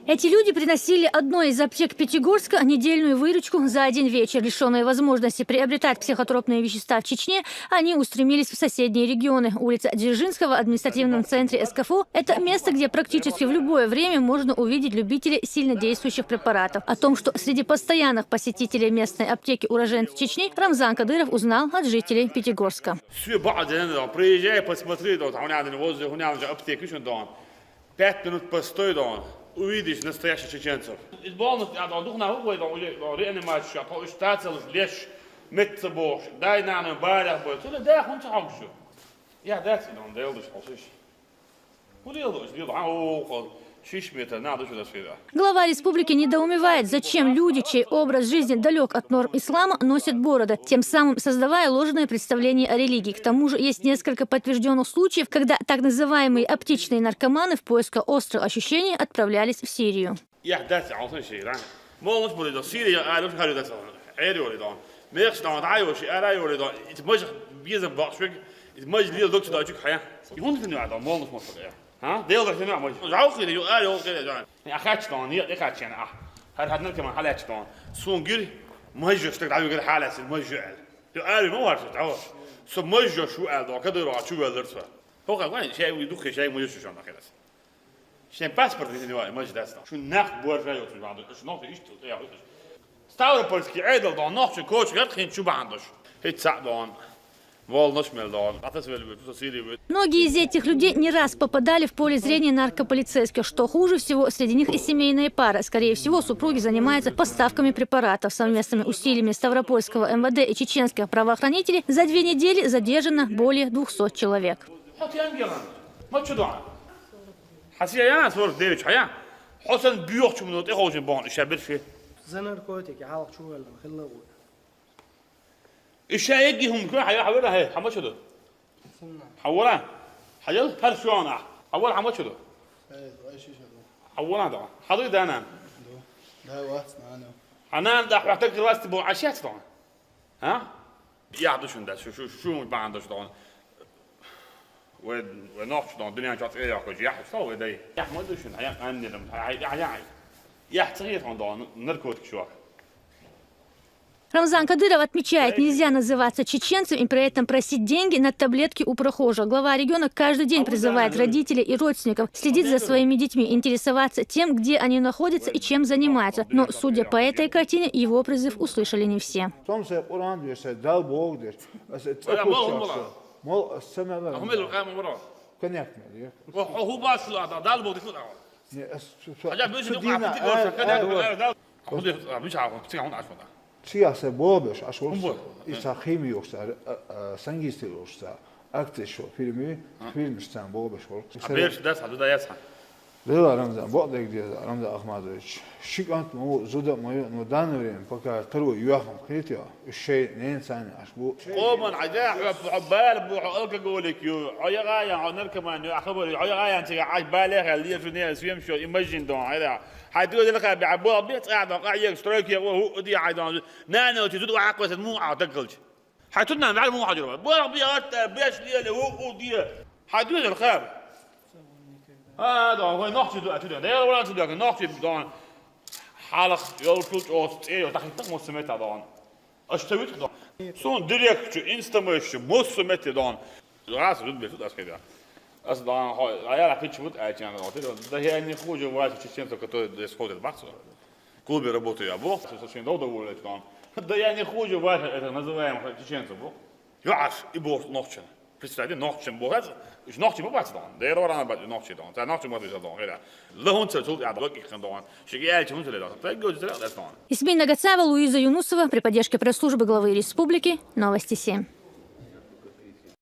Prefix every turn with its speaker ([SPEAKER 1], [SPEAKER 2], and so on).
[SPEAKER 1] Эти люди приносили одной из аптек Пятигорска недельную выручку за один вечер. Лишенные возможности приобретать психотропные вещества в Чечне, они устремились в соседние регионы. Улица Дзержинского в административном центре СКФО – это место, где практически в любое время можно увидеть любителей сильнодействующих препаратов. О том, что среди постоянных посетителей местной аптеки уроженцев Чечни, Рамзан Кадыров узнал от жителей Пятигорска.
[SPEAKER 2] Увидишь настоящих чеченцев. Из больных дух на руку реанимацию, а штател лишь метабор, дай на барах будет. Ты да хунт хавшу. Я дать он делал шосиш. Удел делал шишметр надо что сюда.
[SPEAKER 1] Глава республики недоумевает, зачем люди, чей образ жизни далек от норм ислама, носят бороды, тем самым создавая ложное представление о религии. К тому же есть несколько подтвержденных случаев, когда так называемые аптечные наркоманы в поисках острых ощущений отправлялись в Сирию.
[SPEAKER 2] Deel dat je nou moet. Zou je die aardig kunnen. Ja, gaat staan hier, ik ga je. Hij had net maar halat staan. Zo'n gul, maar je stuk daar weer halat, maar je. Je aardig maar wat het. Zo maar je zo al, dat er wat zo wel er zo. Hoe ga je? Jij moet doen, jij moet je zo aan dat. Zijn paspoort is niet waar, maar je dat staan. Zo'n nacht boer ga je ook zo aan. Dat is nog iets te ja. Stoude polski ijdel dan nog zo'n coach gaat geen чубандош. Het zat dan.
[SPEAKER 1] Многие из этих людей не раз попадали в поле зрения наркополицейских. Что хуже всего, среди них и семейные пары. Скорее всего, супруги занимаются поставками препаратов. Совместными усилиями Ставропольского МВД и чеченских правоохранителей за 2 недели задержано более 200 человек.
[SPEAKER 2] الشايجهم كل حولها هي حماش ده حولها حجل هل شو انا حول حماش ده حولها ده حضرتك ده انا
[SPEAKER 3] ده واسمع انا
[SPEAKER 2] ده محتاج راس تبو عشات طبعا ها يعدوش ده شو ما عندوش طبعا ونوحش ده الدنيا جات ايه يا اخوي يا حسوا ده يا احمد شو يا عندي يا تغير ده نركوتك شو
[SPEAKER 1] Рамзан Кадыров отмечает, нельзя называться чеченцем и при этом просить деньги на таблетки у прохожих. Глава региона каждый день призывает родителей и родственников следить за своими детьми, интересоваться тем, где они находятся и чем занимаются. Но, судя по этой картине, его призыв услышали не все.
[SPEAKER 3] Siyasi bolmuş, aşırı İsa ximiyoksa, sangistiloksa, aktiş filmi, filmisten bolmuş ol.
[SPEAKER 2] Haber das hat da jetzt.
[SPEAKER 3] Lila Ramzan, boldak diye Ramzan Ahmadović. Şikant mu zuda mu no danverin, пока тру юахам критио, şey ne insan aş bu.
[SPEAKER 2] قوما عجاح عبال بو اقول لك يو يا غايا عنا كمان خبر يا غايا انت عاج بالغ اللي في الناس يمشوا ايماجين دون هذا حيدوا لك بعبوا بيت قاعد قاعد اشتراك وهو دي عايدان نانا تزود عقبه مو اعتقلش حيتنا مع مو حجر بو بيات باش لي هو دي حيدوا الخير هذا هو نحكي دلوقتي ده ولا دلوقتي نحكي دون حالق يلفوت اوت ايه تحت مسمت دون اشتويت دون سون ديريكت انستامش مسمت دون راس رد بيت اسكده اصلا я хочу вот эти да я не хожу в эти чеченцев которые сходят в бокс в клубе работаю я бог очень доволен там да я не хожу в это называем чеченцев бог я и бог ночью представьте ночью бог مش نحكي مو بعد طبعا ده يروح انا بعد نحكي طبعا تا نحكي ما تيجي طبعا كده لا هون تقول يا ضوء كده طبعا شيء قاعد شو مثل ده تقول ده طبعا
[SPEAKER 1] Исмин Нагацава, Луиза Юнусова при поддержке пресс-службы главы республики. Новости 7.